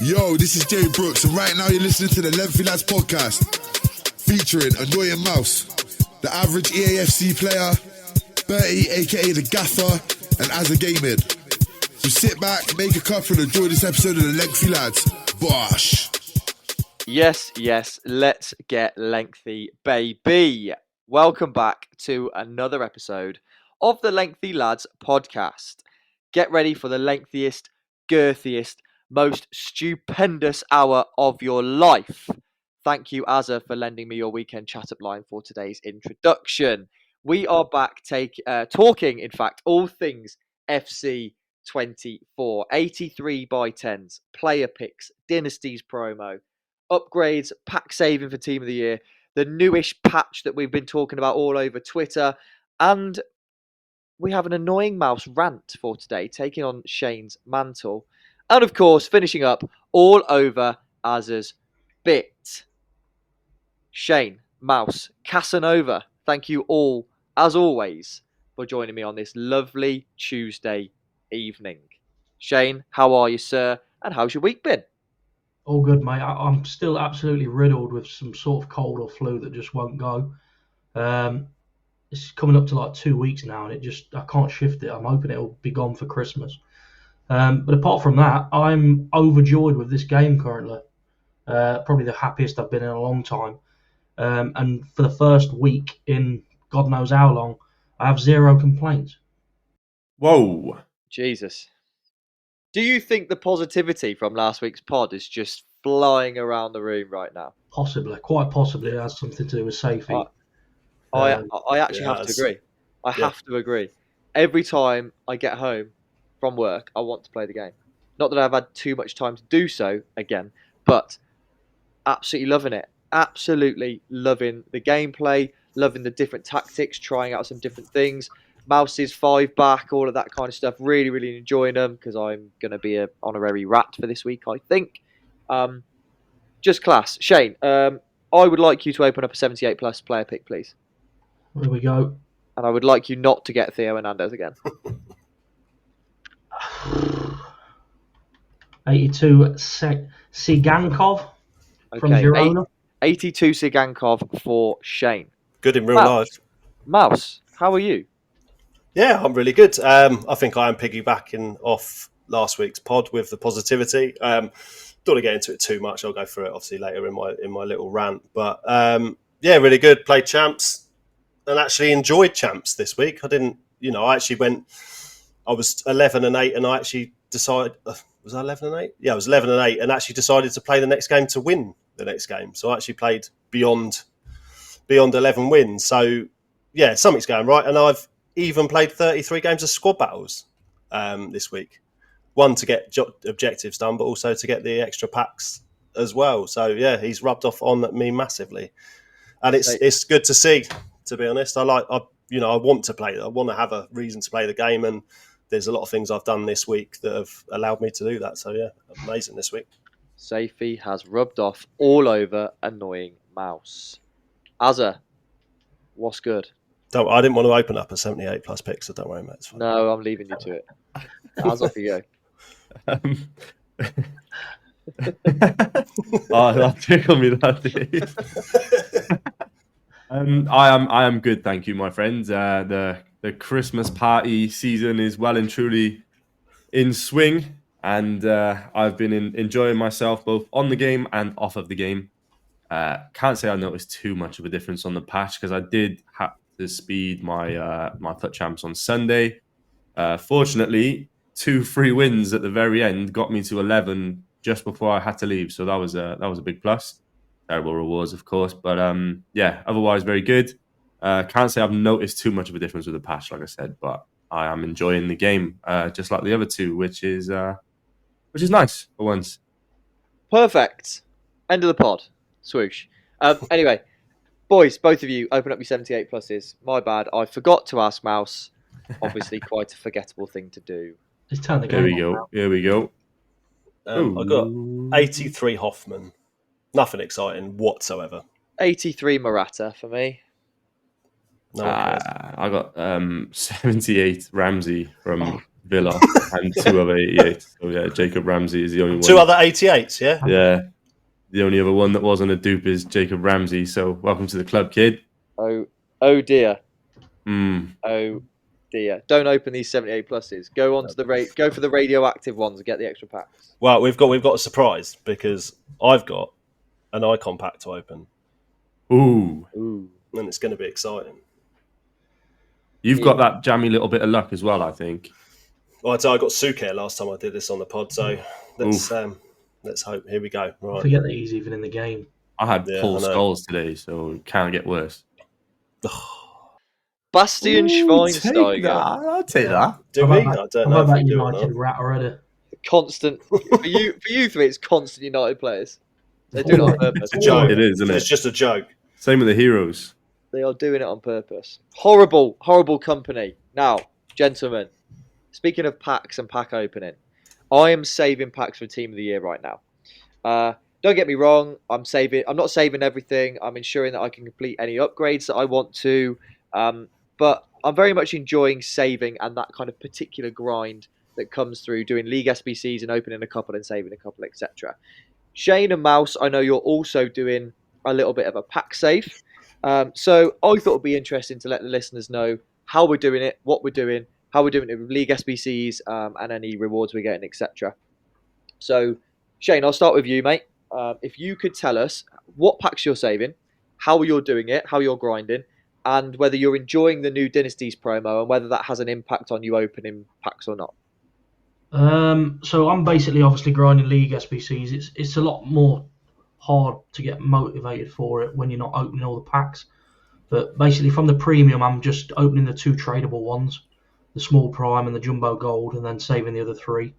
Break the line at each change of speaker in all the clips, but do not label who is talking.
Yo, this is Jay Brooks, and right now you're listening to the Lengthy Lads podcast, featuring Annoyingmouse, the average EAFC player, Bertie, aka the Gaffer, and Azza Gaming. So sit back, make a cup, and enjoy this episode of the Lengthy Lads. Bosh!
Yes, let's get lengthy, baby. Welcome back to another episode of the Lengthy Lads podcast. Get ready for the lengthiest, girthiest, most stupendous hour of your life. Thank you, Azza, for lending me your weekend chat-up line for today's introduction. We are back talking, in fact, all things FC 24, 83 by 10s, player picks, Dynasties promo, upgrades, pack saving for Team of the Year, the newish patch that we've been talking about all over Twitter, and we have an Annoyingmouse rant for today, taking on Shane's mantle. And of course, finishing up all over Azza's bit. Shane, Mouse, Casanova, thank you all, as always, for joining me on this lovely Tuesday evening. Shane, how are you, sir? And how's your week been?
All good, mate. I'm still absolutely riddled with some sort of cold or flu that just won't go. It's coming up to like 2 weeks now, and I can't shift it. I'm hoping it'll be gone for Christmas. But apart from that, I'm overjoyed with this game currently. Probably the happiest I've been in a long time. And for the first week in God knows how long, I have zero complaints.
Whoa.
Jesus. Do you think the positivity from last week's pod is just flying around the room right now?
Possibly, quite possibly, it has something to do with Saify.
I actually have to agree. I have to agree. Every time I get home from work, I want to play the game. Not that I've had too much time to do so again, but absolutely loving it. Absolutely loving the gameplay, loving the different tactics, trying out some different things. Mouse's 5 back, all of that kind of stuff. Really, really enjoying them because I'm going to be an honorary rat for this week, I think. Just class. Shane, I would like you to open up a 78 plus player pick, please.
There we go.
And I would like you not to get Theo Hernandez again.
82 Sigankov from Girona.
82 Sigankov for Shane.
Good in real life.
Mouse, how are you?
Yeah, I'm really good. I think I am piggybacking off last week's pod with the positivity. Don't want to get into it too much. I'll go through it obviously later in my little rant. But yeah, really good. Played champs and actually enjoyed champs this week. I was 11-8 and I actually decided, was I 11-8? Yeah, I was 11-8 and actually decided to play the next game to win the next game. So I actually played beyond 11 wins. So yeah, something's going right. And I've even played 33 games of squad battles this week. One to get objectives done, but also to get the extra packs as well. So yeah, he's rubbed off on me massively, and it's good to see. To be honest, I want to play. I want to have a reason to play the game, and there's a lot of things I've done this week that have allowed me to do that. So yeah, amazing this week.
Saify has rubbed off all over Annoyingmouse. Azza, what's good?
I didn't want to open up a 78 plus pick, so don't worry, mate. It's fine.
No, I'm leaving you to it. Azza, off you go.
That
tickled me, that did. I am good, thank you, my friends. The Christmas party season is well and truly in swing, and I've been enjoying myself both on the game and off of the game. Can't say I noticed too much of a difference on the patch because I did have to speed my FUT champs on Sunday. Fortunately, 2 free wins at the very end got me to 11 just before I had to leave, so that was a big plus. Terrible rewards, of course, but yeah, otherwise very good. Can't say I've noticed too much of a difference with the patch, like I said, but I am enjoying the game just like the other 2, which is nice for once.
Perfect. End of the pod. Swoosh. Anyway, boys, both of you, open up your 78 pluses. My bad. I forgot to ask Mouse. Obviously, quite a forgettable thing to do.
Just turn the game on.
Here we go.
I got 83 Hoffman. Nothing exciting whatsoever.
83 Morata for me.
No one cares.
I got 78 Ramsey from Villa, and 2 other 88s. So yeah, Jacob Ramsey is the only one.
2 other 88s, yeah?
Yeah. The only other one that wasn't a dupe is Jacob Ramsey. So welcome to the club, kid.
Oh dear.
Mm.
Oh dear. Don't open these 78 pluses. Go on to go for the radioactive ones and get the extra packs.
Well, we've got a surprise because I've got an icon pack to open.
Ooh.
And it's going to be exciting.
You've got that jammy little bit of luck as well, I think.
Well, I got Suker last time I did this on the pod, so let's hope. Here we go. Right.
I forget that he's even in the game.
I had full skulls today, so it can't get worse.
Bastian Schweinsteiger.
I'll take that.
Do we? I don't know.
I've that United rat already.
Constant for you three. It's constant United players. They do it on purpose.
It's a joke.
It is, isn't it?
It's just a joke.
Same with the heroes.
They are doing it on purpose. Horrible company. Now, gentlemen, speaking of packs and pack opening, I am saving packs for Team of the Year right now. Don't get me wrong. I'm not saving everything. I'm ensuring that I can complete any upgrades that I want to. But I'm very much enjoying saving and that kind of particular grind that comes through doing League SBCs and opening a couple and saving a couple, etc. Shane and Mouse, I know you're also doing a little bit of a pack save. So I thought it would be interesting to let the listeners know how we're doing it, what we're doing, how we're doing it with League SBCs and any rewards we're getting, etc. So, Shane, I'll start with you, mate. If you could tell us what packs you're saving, how you're doing it, how you're grinding, and whether you're enjoying the new Dynasties promo and whether that has an impact on you opening packs or not.
So I'm basically obviously grinding League SBCs. It's a lot more hard to get motivated for it when you're not opening all the packs. But basically from the premium, I'm just opening the 2 tradable ones, the small prime and the jumbo gold, and then saving the other 3.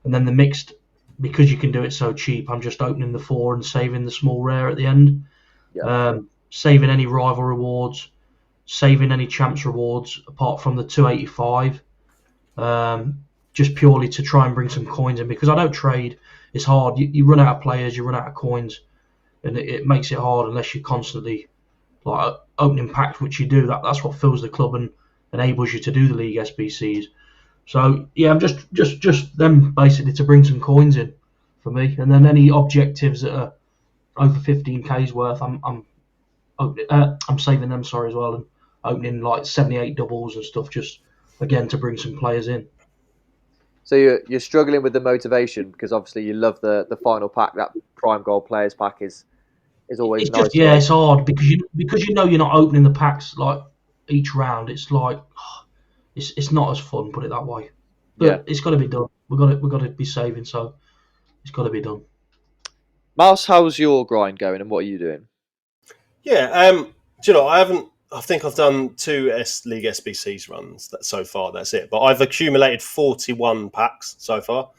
And then the mixed, because you can do it so cheap, I'm just opening the 4 and saving the small rare at the end. Yeah. Saving any rival rewards, saving any champs rewards apart from the 285. Just purely to try and bring some coins in, because I don't trade. It's hard. You run out of players, you run out of coins, and it makes it hard unless you're constantly like opening packs, which you do. That's what fills the club and enables you to do the League SBCs. So yeah, I'm just them basically to bring some coins in for me, and then any objectives that are over 15k's worth, I'm saving them. Sorry as well, and opening like 78 doubles and stuff, just again to bring some players in.
So you're struggling with the motivation because obviously you love the final pack. That Prime Gold Players pack is always
it's
nice.
Just, yeah, it's hard because you know you're not opening the packs like each round. It's like it's not as fun, put it that way. But It's got to be done. We've got to be saving, so it's got to be done.
Mouse, how's your grind going, and what are you doing?
Yeah, do you know I think I've done 2 League SBCs runs so far. That's it. But I've accumulated 41 packs so far,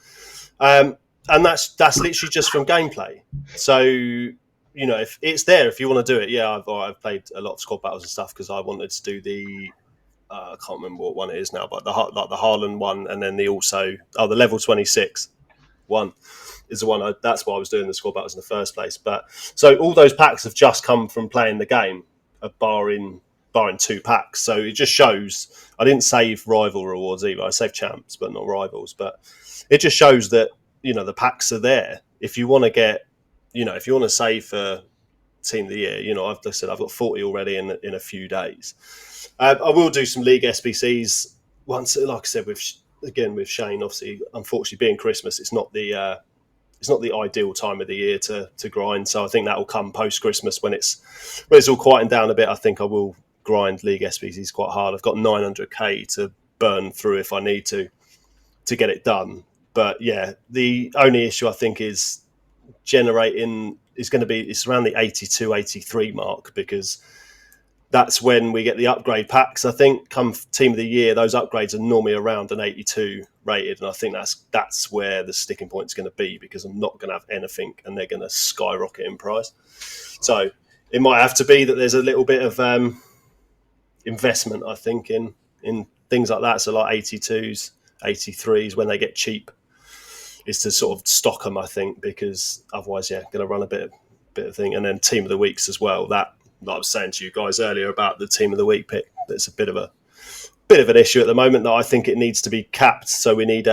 and that's literally just from gameplay. So if it's there, if you want to do it, yeah. I've played a lot of squad battles and stuff because I wanted to do the I can't remember what one it is now, but the Haaland one, and then the level 26 one is the one. That's why I was doing the squad battles in the first place. But so all those packs have just come from playing the game. Barring 2 packs, so it just shows I didn't save rival rewards either. I saved champs, but not rivals. But it just shows that the packs are there. If you want to get, if you want to save for Team of the Year, I've got 40 already in a few days. I will do some League SBCs once, like I said, with Shane. Obviously, unfortunately, being Christmas, it's not the ideal time of the year to grind. So I think that will come post Christmas when it's all quieting down a bit. I think I will grind League SBCs quite hard. I've got 900k to burn through if I need to get it done. But yeah, the only issue I think is generating is going to be it's around the 82, 83 mark, because that's when we get the upgrade packs. I think come Team of the Year, those upgrades are normally around an 82 rated, and I think that's where the sticking point is going to be, because I'm not going to have anything and they're going to skyrocket in price. So it might have to be that there's a little bit of investment, I think, in things like that. So like 82s, 83s, when they get cheap, is to sort of stock them, I think, because otherwise, going to run a bit of thing. And then Team of the Weeks as well. That, like I was saying to you guys earlier about the Team of the Week pick, that's a bit of bit of an issue at the moment that I think it needs to be capped. So we need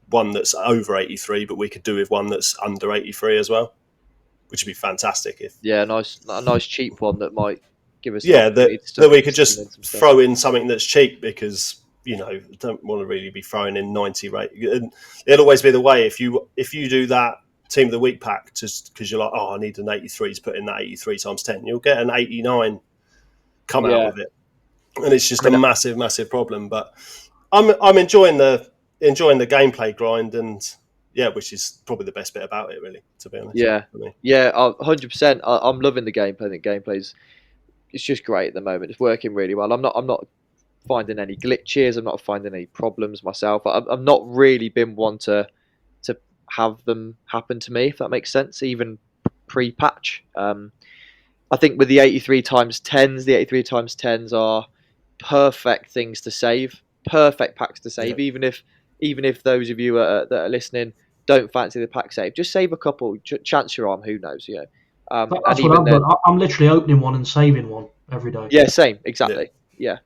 one that's over 83, but we could do with one that's under 83 as well, which would be fantastic.
A nice cheap one that might give us
that we could just throw in something that's cheap, because don't want to really be throwing in 90 rate. It'll always be the way if you do that team of the week pack just because you're like, I need an 83 to put in that 83 times 10, you'll get an 89 come out with it, and it's just a massive problem. But I'm enjoying the gameplay grind, and which is probably the best bit about it, really, to be honest.
100%. I'm loving the gameplay. I think gameplay's it's just great at the moment. It's working really well. I'm not finding any glitches. I'm not finding any problems myself. I've not really been one to have them happen to me, if that makes sense, even pre-patch. I think with the 83 times 10s, the 83 times 10s are perfect things to save, perfect packs to save. Even if those of you that are listening don't fancy the pack save, just save a couple. Chance you're on, who knows?
That's what I've done. I'm literally opening one and saving one every day.
Yeah, same, exactly. Yeah.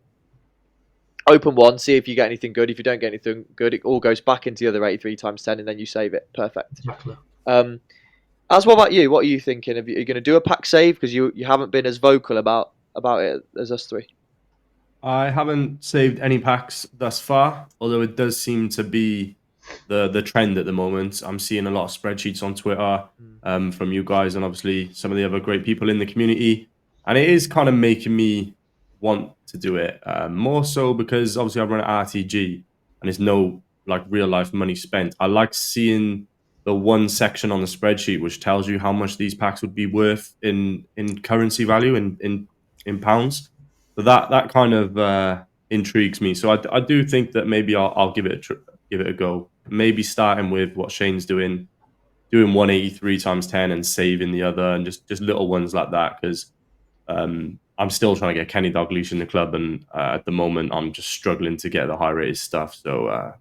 Open one, see if you get anything good. If you don't get anything good, it all goes back into the other 83 times 10, and then you save it. Perfect.
Exactly.
What about you? What are you thinking? Are you going to do a pack save? Because you haven't been as vocal about it as us three.
I haven't saved any packs thus far, although it does seem to be the trend at the moment. I'm seeing a lot of spreadsheets on Twitter from you guys and obviously some of the other great people in the community. And it is kind of making me want to do it more so because obviously I run an RTG and there's no real life money spent. I like seeing the one section on the spreadsheet which tells you how much these packs would be worth in currency value in pounds. So that kind of intrigues me. So I do think that maybe I'll give it a go. Maybe starting with what Shane's doing 183 times 10 and saving the other, and just little ones like that, because I'm still trying to get Kenny Dalglish in the club, and at the moment I'm just struggling to get the high rated stuff. So I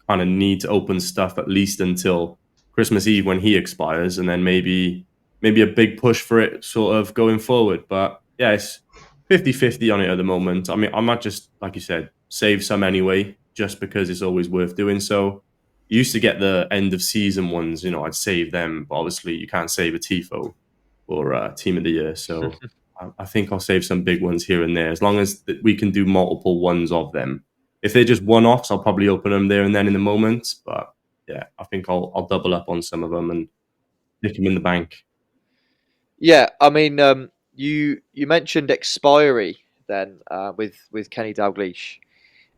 kind of need to open stuff at least until Christmas Eve when he expires, and then maybe a big push for it sort of going forward. But yeah, it's 50-50 on it at the moment. I mean, I might just, like you said, save some anyway, just because it's always worth doing so. You used to get the end of season ones, I'd save them, but obviously you can't save a TIFO or Team of the Year. So I think I'll save some big ones here and there, as long as we can do multiple ones of them. If they're just one-offs, I'll probably open them there and then in the moment. But yeah, I think I'll double up on some of them and stick them in the bank.
Yeah, I mean, you mentioned expiry then with Kenny Dalglish,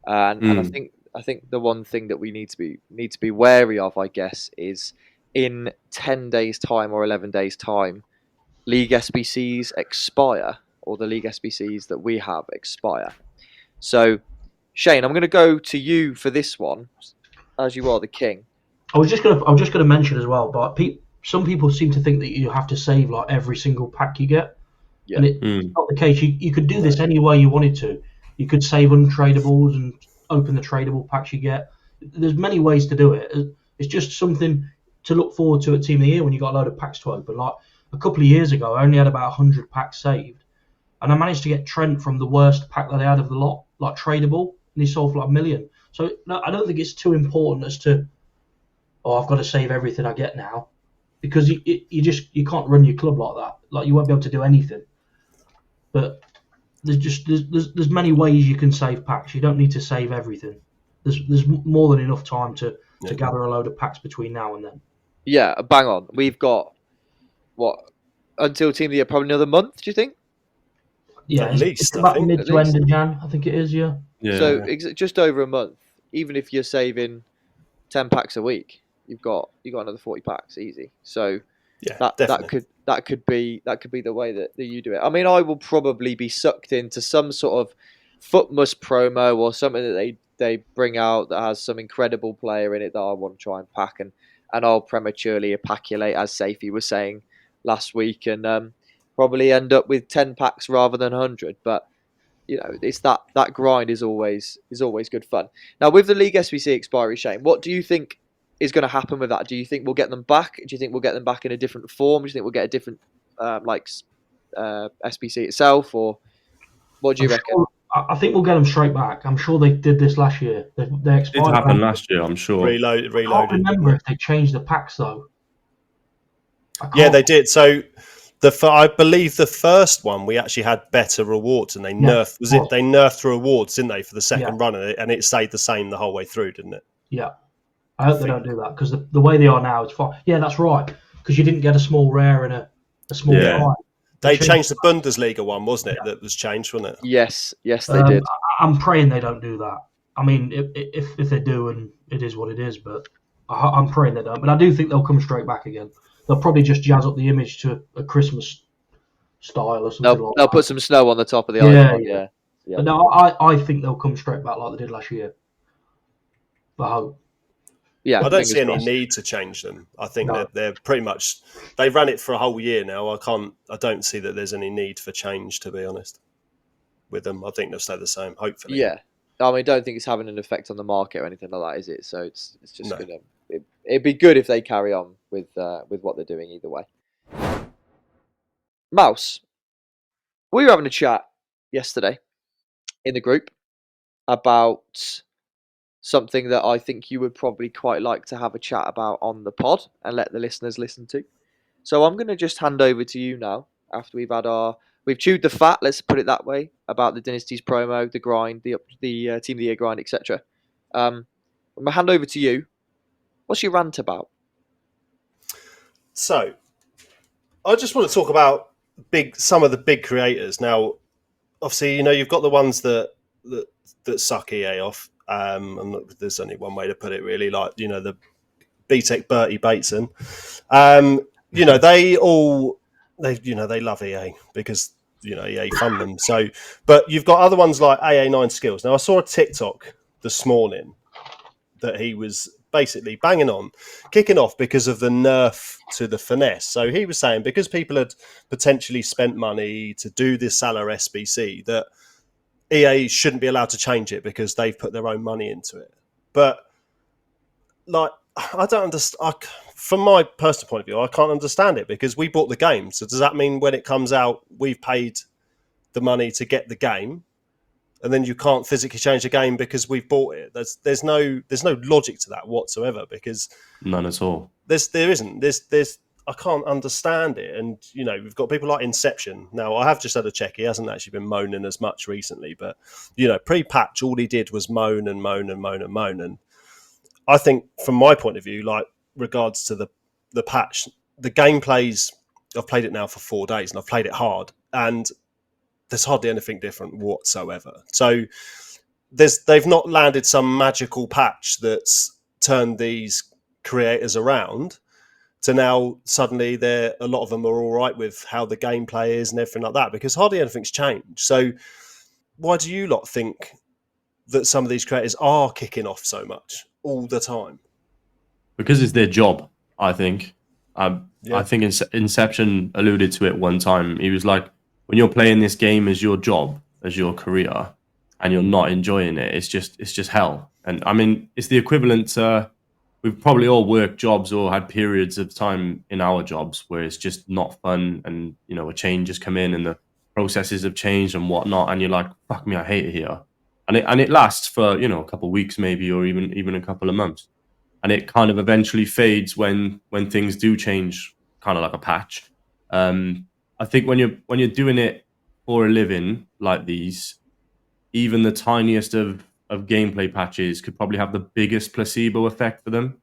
and I think the one thing that we need to be wary of, I guess, is in 10 days' time or 11 days' time, League SBCs expire, or the League SBCs that we have expire. So, Shane, I'm going to go to you for this one, as you are the king.
I was just gonna mention as well, but some people seem to think that you have to save every single pack you get, and it's not the case. You could do this any way you wanted to. You could save untradables and open the tradable packs you get. There's many ways to do it. It's just something to look forward to at Team of the Year when you got a load of packs to open. A couple of years ago, I only had about 100 packs saved, and I managed to get Trent from the worst pack that I had of the lot, tradable, and he sold for $1 million. So no, I don't think it's too important as to, I've got to save everything I get now, because you can't run your club like that. You won't be able to do anything. But there's many ways you can save packs. You don't need to save everything. There's more than enough time to gather a load of packs between now and then.
Yeah, bang on. We've got until Team of the Year, probably another month, do you think?
Yeah,
at least,
it's about mid to end of Jan, I think it is, yeah.
So just over a month. Even if you're saving 10 packs a week, you've got another 40 packs easy. So that could be the way that you do it. I mean, I will probably be sucked into some sort of Footmus promo or something that they bring out that has some incredible player in it that I want to try and pack, and I'll prematurely epaculate, as Saify was saying last week, and probably end up with 10 packs rather than 100. But it's that grind is always good fun. Now with the League SBC expiry, Shane, what do you think is going to happen with that? Do you think we'll get them back? Do you think we'll get them back in a different form? Do you think we'll get a different SBC itself, or what do you reckon?
I think we'll get them straight back. I'm sure they did this last year. They
It
expired.
happened last year, I'm sure.
Reloaded.
I can't remember if they changed the packs though.
Yeah, they did. So I believe the first one we actually had better rewards, and they nerfed. They nerfed the rewards, didn't they, for the second run, and it stayed the same the whole way through, didn't it?
Yeah. I hope they don't do that because the way they are now, it's fine. Yeah, that's right. Because you didn't get a small rare and a small prime.
They changed the Bundesliga one, wasn't it? That was changed, wasn't it?
Yes, they did.
I'm praying they don't do that. I mean, if they do, and it is what it is, but I'm praying they don't. But I do think they'll come straight back again. They'll probably just jazz up the image to a Christmas style or something like that.
They'll put some snow on the top of the icon. Yeah.
But no, I think they'll come straight back like they did last year. I hope.
Yeah,
I don't see any need to change them. I think they're pretty much they've ran it for a whole year now. I don't see that there's any need for change, to be honest. With them, I think they'll stay the same. Hopefully,
yeah. I mean, I don't think it's having an effect on the market or anything like that, is it? So it's just gonna. It'd be good if they carry on with what they're doing either way. Mouse, we were having a chat yesterday in the group about something that I think you would probably quite like to have a chat about on the pod and let the listeners listen to. So I'm going to just hand over to you now after we've chewed the fat, let's put it that way, about the Dynasties promo, the grind, the Team of the Year grind, etc. I'm going to hand over to you. What's your rant about?
So, I just want to talk about some of the big creators. Now, obviously, you've got the ones that suck EA off. There's only one way to put it, really. Like, the BTEC Bertie Bateson. They love EA because EA fund them. So, but you've got other ones like AA9 Skills. Now, I saw a TikTok this morning that he was basically banging on, kicking off because of the nerf to the finesse. So he was saying because people had potentially spent money to do this Salah SBC, that EA shouldn't be allowed to change it because they've put their own money into it. But like, I don't understand. From my personal point of view, I can't understand it because we bought the game. So does that mean when it comes out, we've paid the money to get the game, and then you can't physically change the game because we've bought it? There's no logic to that whatsoever, because
none at all.
There isn't. I can't understand it. And we've got people like Inception. Now, I have just had a check. He hasn't actually been moaning as much recently, but pre-patch, all he did was moan and moan and moan and moan. And I think, from my point of view, like regards to the patch, the gameplays, I've played it now for 4 days and I've played it hard, and there's hardly anything different whatsoever. So they've not landed some magical patch that's turned these creators around to now suddenly a lot of them are all right with how the gameplay is and everything like that, because hardly anything's changed. So why do you lot think that some of these creators are kicking off so much all the time?
Because it's their job, I think. I think Inception alluded to it one time. He was like, when you're playing this game as your job, as your career, and you're not enjoying it, it's just hell. And I mean, it's the equivalent to, we've probably all worked jobs or had periods of time in our jobs where it's just not fun, and a change has come in and the processes have changed and whatnot, and you're like, fuck me, I hate it here. And it lasts for a couple of weeks maybe, or even a couple of months. And it kind of eventually fades when things do change, kind of like a patch. I think when you're doing it for a living like these, even the tiniest of gameplay patches could probably have the biggest placebo effect for them.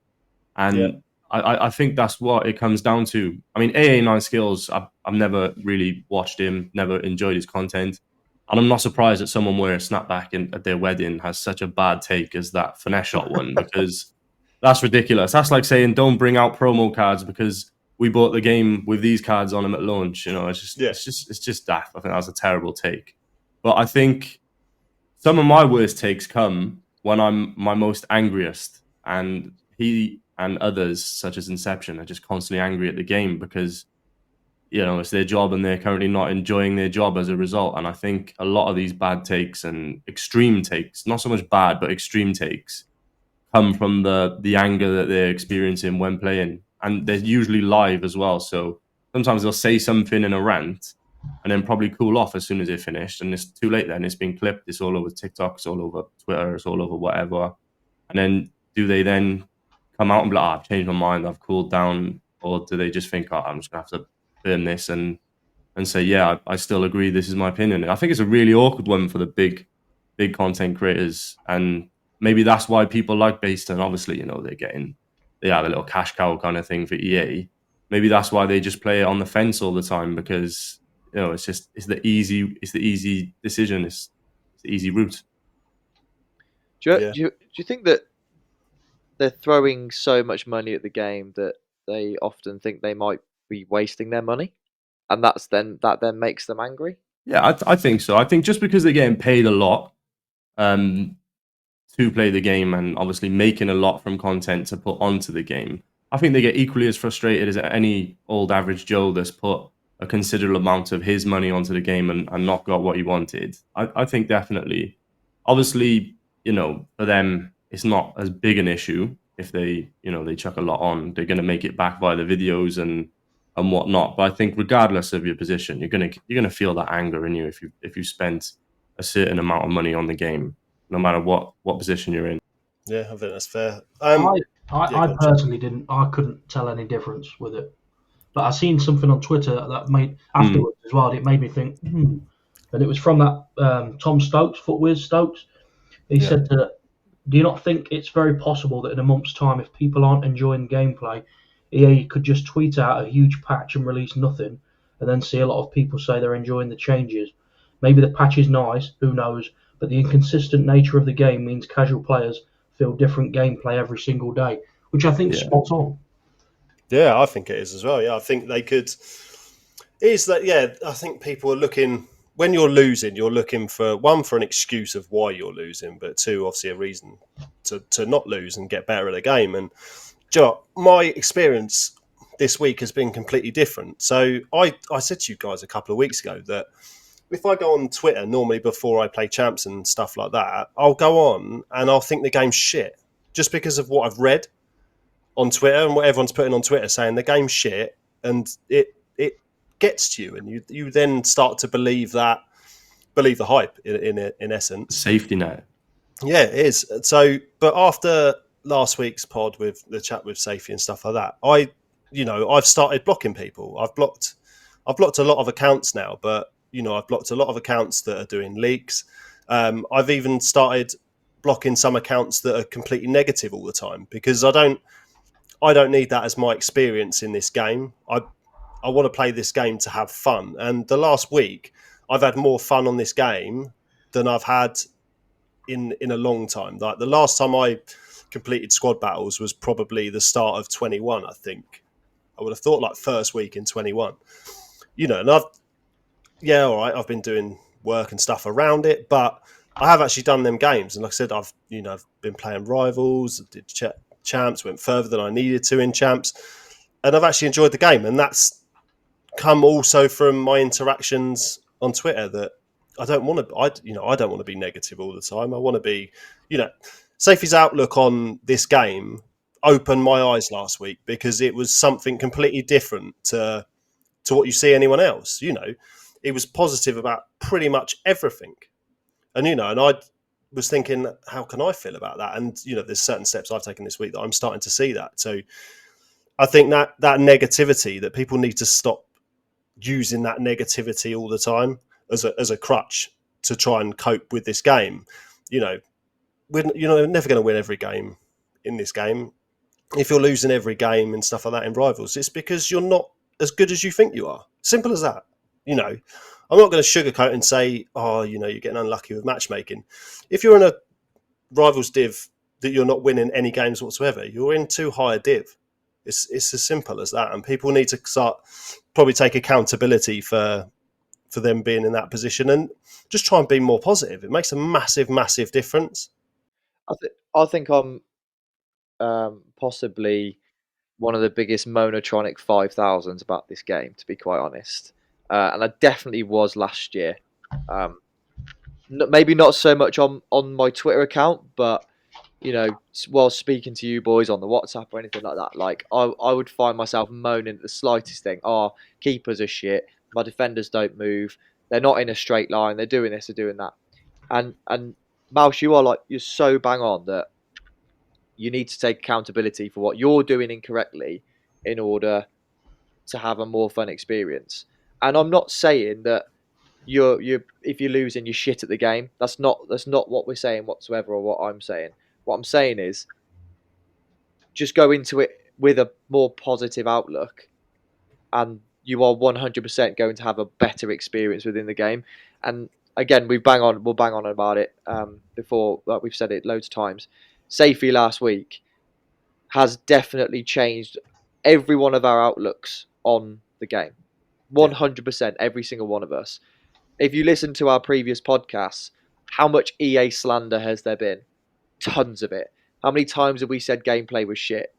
And I think that's what it comes down to. I mean, AA9 Skills, I've never really watched him, never enjoyed his content. And I'm not surprised that someone wearing a snapback at their wedding has such a bad take as that finesse shot one, because that's ridiculous. That's like saying don't bring out promo cards because we bought the game with these cards on them at launch. It's just daft. I think that's a terrible take. But I think some of my worst takes come when I'm my most angriest, and he and others, such as Inception, are just constantly angry at the game because it's their job and they're currently not enjoying their job as a result. And I think a lot of these bad takes and extreme takes, not so much bad, but extreme takes, come from the anger that they're experiencing when playing. And they're usually live as well. So sometimes they'll say something in a rant and then probably cool off as soon as it finished. And it's too late then. It's been clipped. It's all over TikTok. It's all over Twitter. It's all over whatever. And then do they then come out and be like, I've changed my mind. I've cooled down. Or do they just think, I'm just going to have to burn this and say, yeah, I still agree. This is my opinion. I think it's a really awkward one for the big content creators. And maybe that's why people like Based. Obviously, they have a little cash cow kind of thing for EA. Maybe that's why they just play it on the fence all the time, because it's the easy decision. It's the easy route.
Do you think that they're throwing so much money at the game that they often think they might be wasting their money, and that then makes them angry?
Yeah, I think so. I think just because they're getting paid a lot to play the game, and obviously making a lot from content to put onto the game, I think they get equally as frustrated as any old average Joe that's put a considerable amount of his money onto the game and not got what he wanted. I think definitely. Obviously, for them, it's not as big an issue if they chuck a lot on. They're going to make it back via the videos and whatnot. But I think regardless of your position, you're gonna feel that anger in you if you spent a certain amount of money on the game, no matter what position you're in.
Yeah, I think that's fair.
I personally I couldn't tell any difference with it. But I seen something on Twitter that made afterwards as well. It made me think, and it was from that Tom Stokes, Footwiz Stokes. He said that, do you not think it's very possible that in a month's time, if people aren't enjoying gameplay, EA could just tweet out a huge patch and release nothing, and then see a lot of people say they're enjoying the changes? Maybe the patch is nice, who knows, but the inconsistent nature of the game means casual players feel different gameplay every single day, which I think is spot on.
Yeah, I think it is as well. Yeah, I think they could. I think people are looking, when you're losing, you're looking for an excuse of why you're losing, but two, obviously a reason to not lose and get better at the game. And my experience this week has been completely different. So I said to you guys a couple of weeks ago that if I go on Twitter normally before I play champs and stuff like that, I'll go on and I'll think the game's shit just because of what I've read on Twitter and what everyone's putting on Twitter saying the game's shit, and it gets to you, and you then start to believe the hype in essence.
Safety net.
Yeah, it is. So, but after last week's pod with the chat with Saify and stuff like that, I've started blocking people. I've blocked a lot of accounts now, but I've blocked a lot of accounts that are doing leaks. I've even started blocking some accounts that are completely negative all the time, because I don't need that as my experience in this game. I want to play this game to have fun. And the last week, I've had more fun on this game than I've had in a long time. Like the last time I completed squad battles was probably the start of 21, I think. I would have thought like first week in 21. And all right, I've been doing work and stuff around it, but I have actually done them games. And like I said, I've been playing rivals, did champs, went further than I needed to in champs, and I've actually enjoyed the game. And that's come also from my interactions on Twitter, that I don't want to be negative all the time. I want to be, Saify's outlook on this game opened my eyes last week, because it was something completely different to what you see anyone else. It was positive about pretty much everything. And, and I was thinking, how can I feel about that? And, there's certain steps I've taken this week that I'm starting to see that. So I think that negativity, that people need to stop using that negativity all the time as a crutch to try and cope with this game. You're never going to win every game in this game. If you're losing every game and stuff like that in rivals, it's because you're not as good as you think you are. Simple as that. I'm not going to sugarcoat and say, you're getting unlucky with matchmaking. If you're in a rivals div that you're not winning any games whatsoever, you're in too high a div. It's as simple as that. And people need to start probably take accountability for them being in that position and just try and be more positive. It makes a massive, massive difference.
I think I'm possibly one of the biggest monotronic 5000s about this game, to be quite honest. And I definitely was last year. Maybe not so much on my Twitter account, but while speaking to you boys on the WhatsApp or anything like that, like I would find myself moaning at the slightest thing. Oh, keepers are shit. my defenders don't move, they're not in a straight line, they're doing this, they're doing that. And Mouse, you're so bang on that you need to take accountability for what you're doing incorrectly in order to have a more fun experience. And I'm not saying that you're if you're losing, you're shit at the game. That's not what we're saying whatsoever, or what I'm saying. What I'm saying is just go into it with a more positive outlook, and you are 100% going to have a better experience within the game. And again, we'll bang on about it before. Like we've said it loads of times. Saify last week has definitely changed every one of our outlooks on the game. 100%, every single one of us. If you listen to our previous podcasts, how much EA slander has there been? Tons of it. How many times have we said gameplay was shit?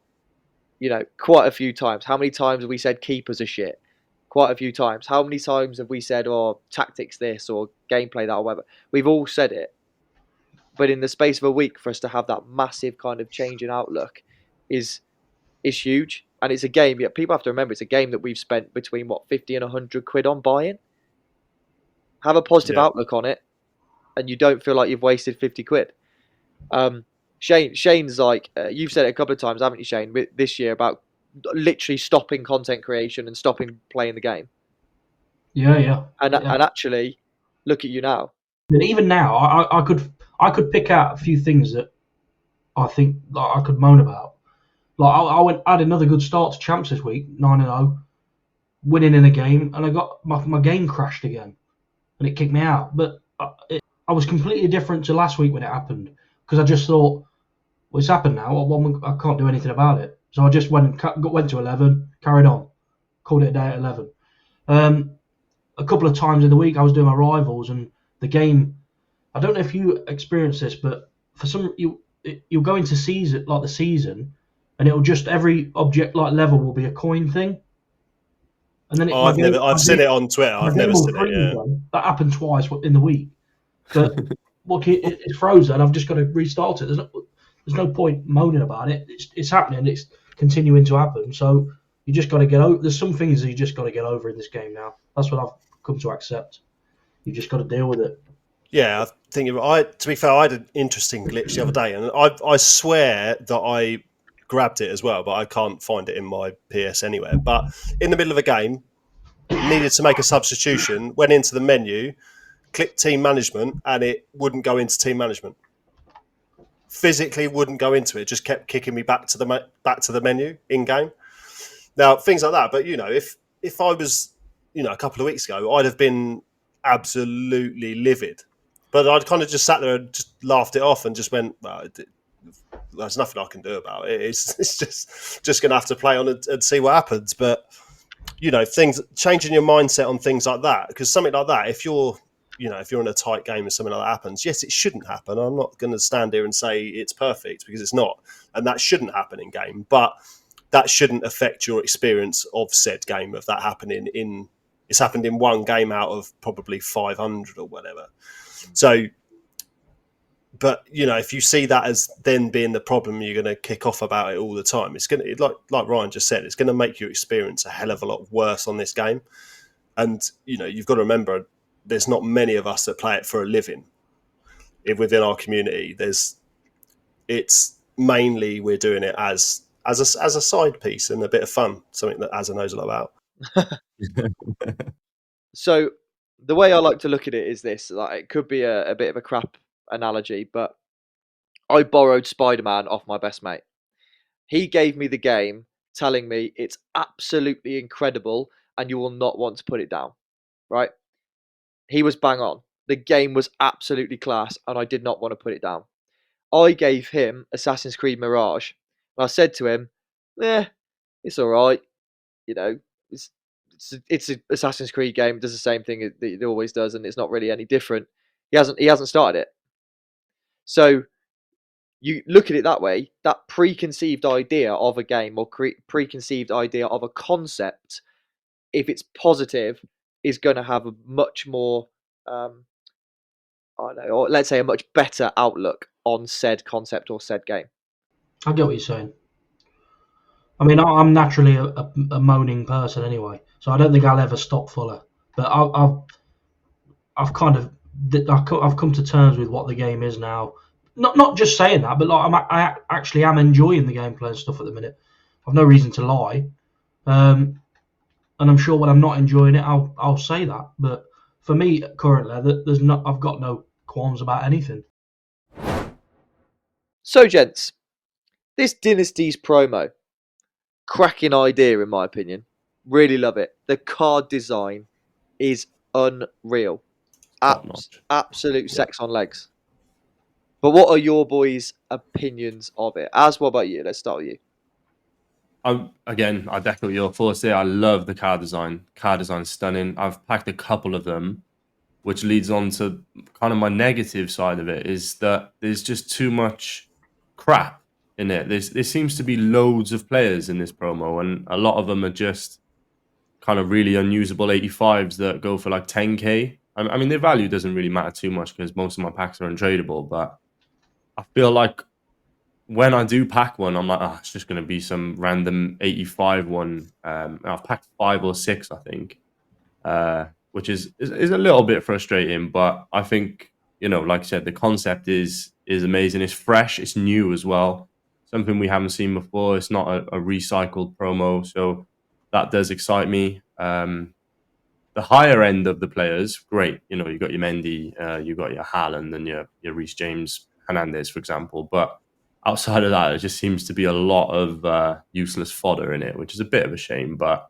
Quite a few times. How many times have we said keepers are shit? Quite a few times. How many times have we said, tactics this, or gameplay that, or whatever? We've all said it. But in the space of a week, for us to have that massive kind of change in outlook is huge. And it's a game, people have to remember, it's a game that we've spent between, 50 and 100 quid on buying. Have a positive outlook on it, and you don't feel like you've wasted 50 quid. Shane's like, you've said it a couple of times, haven't you, Shane, this year, about literally stopping content creation and stopping playing the game.
Yeah.
And actually, look at you now.
But even now, I could pick out a few things that I think I could moan about. Like I had another good start to champs this week, 9-0, winning in a game, and I got my game crashed again, and it kicked me out. But I was completely different to last week when it happened, because I just thought, well, it's happened now. I can't do anything about it. So I just went to 11, carried on, called it a day at 11. A couple of times in the week I was doing my rivals, and the game, I don't know if you experienced this, but for some you'll go into the season, and it'll just, every object like level will be a coin thing. And then
I've seen it on Twitter. I've never seen it. Yeah.
That happened twice in the week. But look, it's frozen. I've just got to restart it. There's no point moaning about it. It's happening. It's continuing to happen. So you just got to get over. There's some things that you just got to get over in this game now. That's what I've come to accept. You just got to deal with it.
Yeah, I think to be fair, I had an interesting glitch the other day, and I swear that I grabbed it as well, but I can't find it in my PS anywhere. But in the middle of a game, needed to make a substitution, went into the menu, clicked team management, and it wouldn't go into team management. Physically wouldn't go into it, just kept kicking me back to the menu in game. Now, things like that. But if I was a couple of weeks ago, I'd have been absolutely livid. But I'd kind of just sat there and just laughed it off and just went, well, there's nothing I can do about it. It's just going to have to play on and see what happens. But things, changing your mindset on things like that, because something like that, if you're in a tight game and something like that happens, yes, it shouldn't happen. I'm not going to stand here and say it's perfect, because it's not, and that shouldn't happen in game. But that shouldn't affect your experience of said game, of that happening in. It's happened in one game out of probably 500 or whatever. So, but if you see that as then being the problem, you're going to kick off about it all the time. It's going to, like Ryan just said, it's going to make your experience a hell of a lot worse on this game. And you've got to remember, there's not many of us that play it for a living. Within our community, it's mainly we're doing it as a side piece and a bit of fun, something that Azza knows a lot about.
So the way I like to look at it is this: it could be a bit of a crap analogy, but I borrowed Spider-Man off my best mate. He gave me the game, telling me it's absolutely incredible and you will not want to put it down. Right? He was bang on. The game was absolutely class, and I did not want to put it down. I gave him Assassin's Creed Mirage, and I said to him, it's all right. It's an Assassin's Creed game. It does the same thing that it always does, and it's not really any different. He hasn't started it. So you look at it that way, that preconceived idea of a game, or preconceived idea of a concept, if it's positive, is going to have a much more, or let's say a much better outlook on said concept or said game.
I get what you're saying. I mean, I'm naturally a moaning person anyway, so I don't think I'll ever stop fully. But I've come to terms with what the game is now. Not just saying that, but like I actually am enjoying the gameplay and stuff at the minute. I've no reason to lie, and I'm sure when I'm not enjoying it, I'll say that. But for me currently, I've got no qualms about anything.
So, gents, this Dynasty's promo, cracking idea in my opinion. Really love it. The card design is unreal. Absolute sex on legs. But what are your boys' opinions of it? What about you? Let's start with you.
Again, I'd echo your thoughts there. I love the card design. Card design's stunning. I've packed a couple of them, which leads on to kind of my negative side of it, is that there's just too much crap in it. There seems to be loads of players in this promo, and a lot of them are just kind of really unusable 85s that go for like 10k. I mean, their value doesn't really matter too much because most of my packs are untradeable, but I feel like when I do pack one, I'm like, it's just going to be some random 85 one. I've packed 5 or 6, I think, which is a little bit frustrating. But I think, like I said, the concept is amazing. It's fresh. It's new as well. Something we haven't seen before. It's not a recycled promo. So that does excite me. The higher end of the players, great. You got your Mendy, you got your Haaland and your Reece James, Hernandez, for example. But outside of that, there just seems to be a lot of useless fodder in it, which is a bit of a shame. But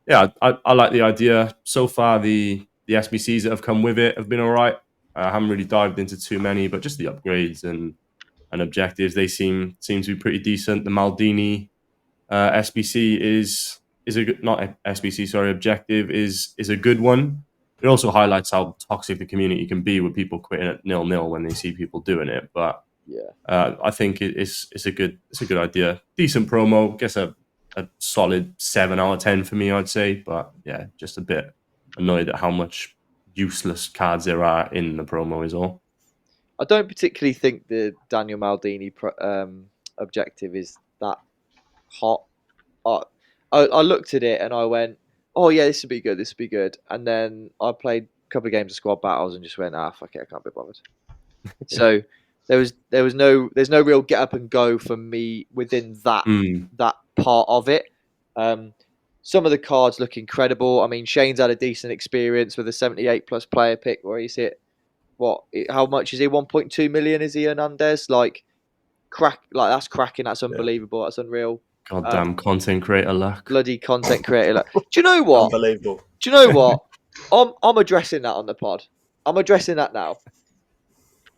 yeah, I like the idea. So far, the SBCs that have come with it have been all right. I haven't really dived into too many, but just the upgrades and objectives, they seem to be pretty decent. The Maldini SBC is a good, not SBC, sorry, objective is a good one. It also highlights how toxic the community can be with people quitting at 0-0 when they see people doing it. But yeah, I think it's a good idea. Decent promo. Guess a solid 7 out of 10 for me, I'd say. But yeah, just a bit annoyed at how much useless cards there are in the promo is all.
I don't particularly think the Daniel Maldini objective is that hot. I looked at it and I went, oh yeah, this would be good. And then I played a couple of games of squad battles and just went, fuck it, I can't be bothered. So there's no real get up and go for me within that part of it. Some of the cards look incredible. I mean, Shane's had a decent experience with a 78 plus player pick where he's hit how much is he? 1.2 million is he, Hernandez? Like that's cracking. That's unbelievable. That's unreal.
Goddamn content creator luck.
Bloody content creator luck. Do you know what?
Unbelievable.
Do you know what? I'm addressing that on the pod. I'm addressing that now.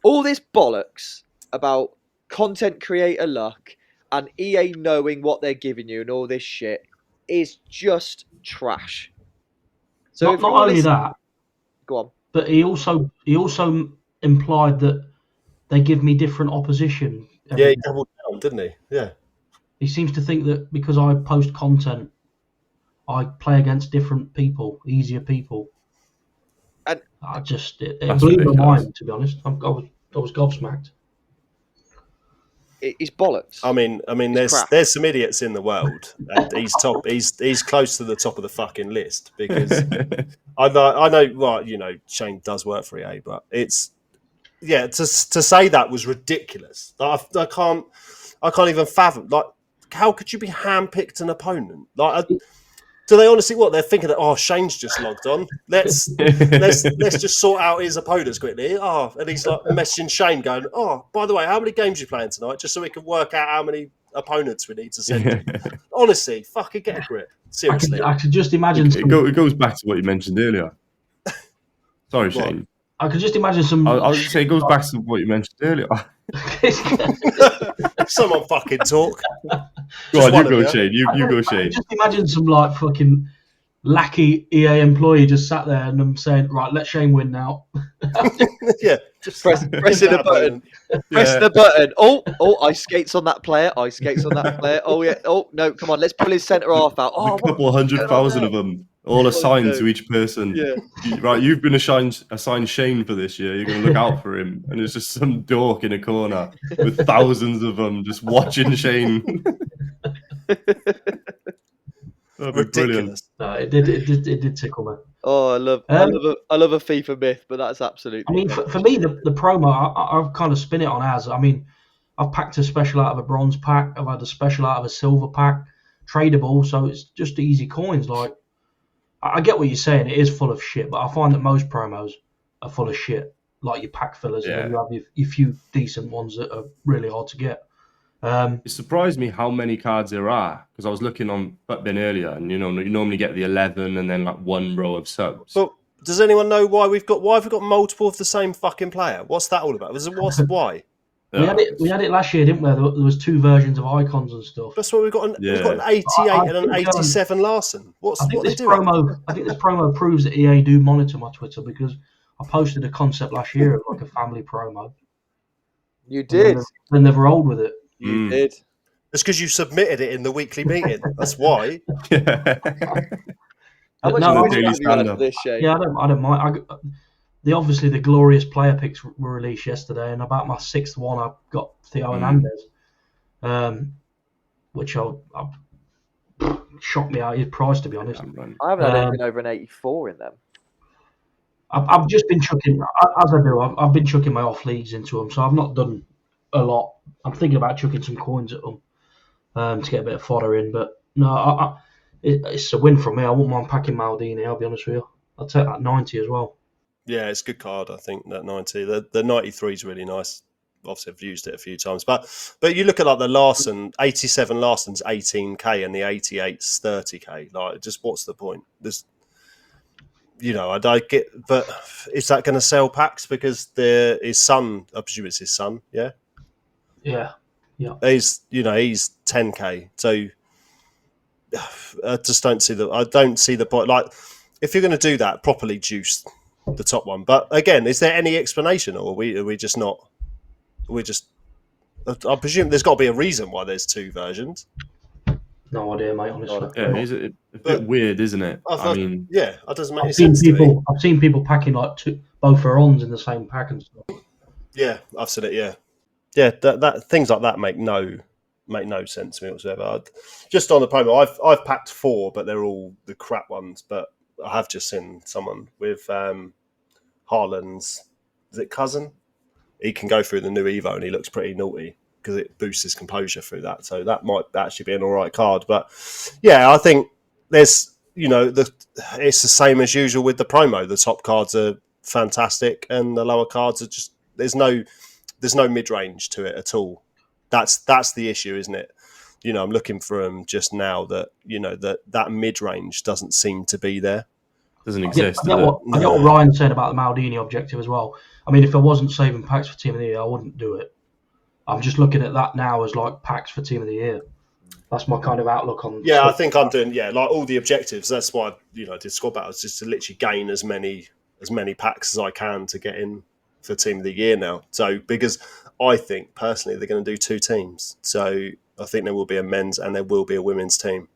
All this bollocks about content creator luck and EA knowing what they're giving you and all this shit is just trash. So
not only that,
go on.
But he also implied that they give me different opposition.
Yeah, he doubled down, didn't he? Yeah.
He seems to think that because I post content, I play against different people, easier people.
And
it blew my mind, to be honest. I was gobsmacked.
It's bollocks.
I mean, there's some idiots in the world, and he's close to the top of the fucking list because I know. Well, Shane does work for EA, but it's to say that was ridiculous. I can't even fathom. Like, how could you be handpicked an opponent? Like, do they honestly they're thinking that? Oh, Shane's just logged on. Let's just sort out his opponents quickly. Oh, and he's like messaging Shane, going, "Oh, by the way, how many games are you playing tonight? Just so we can work out how many opponents we need to send you." Honestly, fucking get a grip. Seriously,
I could just imagine.
It goes back to what you mentioned earlier. Sorry, Shane.
I could just imagine some.
I was say it goes back to what you mentioned earlier.
Someone fucking talk.
Go on, you go, Shane. You go, Shane.
Just imagine some fucking lackey EA employee just sat there and I'm saying, right, let Shane win now.
Yeah,
just pressing the button. Pressing the button. Oh, I skates on that player. Oh yeah. Oh no, come on, let's pull his centre half out. Oh,
a couple 100,000 of them, all assigned to each person.
Yeah.
Right, you've been assigned Shane for this year. You're going to look out for him, and it's just some dork in a corner with thousands of them just watching Shane. That'd be brilliant.
No, it did tickle me.
Oh, I love a FIFA myth, but that's absolutely.
I mean, for me, the promo, I've kind of spin it on as. I mean, I've packed a special out of a bronze pack. I've had a special out of a silver pack, tradable. So it's just easy coins. Like, I get what you're saying. It is full of shit, but I find that most promos are full of shit. Like your pack fillers, and then you have your few decent ones that are really hard to get.
It surprised me how many cards there are, because I was looking on Butbin earlier, and you normally get the 11 and then like one row of subs.
But does anyone know why we've got multiple of the same fucking player? What's that all about? Why?
We had it last year, didn't we? There was two versions of icons and stuff.
That's why we've got an 88 and an 87 Larson. I think this
promo proves that EA do monitor my Twitter, because I posted a concept last year of like a family promo.
You did.
And they rolled with it.
You did.
It's because you submitted it in the weekly meeting. That's why.
How much have you had for this, Shane?
Yeah, I don't mind. Obviously the glorious player picks were released yesterday, and about my sixth one, I got Theo Hernandez, which I shocked me out his price, to be honest.
I haven't had anything over an 84 in them.
I've just been chucking, as I do. I've been chucking my off leagues into them, so I've not done a lot. I'm thinking about chucking some coins at them to get a bit of fodder in, but no, it's a win for me. I wouldn't mind packing Maldini, I'll be honest with you. I'll take that 90 as well.
Yeah, it's a good card, I think, that 90. The 93 is really nice. Obviously, I've used it a few times. But you look at like the Larson, 87 Larson's 18k and the 88's 30k. Like, just what's the point? There's, I get, but is that going to sell packs? Because his son, I presume it's his son, yeah?
Yeah.
He's 10k. So I just don't see the point. Like, if you're going to do that, properly juice the top one. But again, is there any explanation, or are we just not? I presume there's got to be a reason why there's two versions.
No idea, mate. Honestly,
it's a bit weird, isn't it?
That doesn't make
any
sense.
I've seen people packing like both are ons in the same pack and stuff.
Yeah, I've seen it. Yeah. That things like that make no sense to me whatsoever. Just on the promo, I've packed 4, but they're all the crap ones. But I have just seen someone with Haaland's, is it cousin? He can go through the new Evo and he looks pretty naughty because it boosts his composure through that. So that might actually be an all right card. But yeah, I think there's, it's the same as usual with the promo. The top cards are fantastic and the lower cards are just, there's no mid-range to it at all. That's the issue, isn't it? I'm looking for them just now that, that mid-range doesn't seem to be there.
Doesn't exist.
I get what Ryan said about the Maldini objective as well. I mean, if I wasn't saving packs for Team of the Year, I wouldn't do it. I'm just looking at that now as like packs for Team of the Year. That's my kind of outlook on.
Yeah, I think I'm doing like all the objectives. That's why I did squad battles, just to literally gain as many packs as I can to get in for Team of the Year now. So because I think personally they're going to do 2 teams. So I think there will be a men's and there will be a women's team.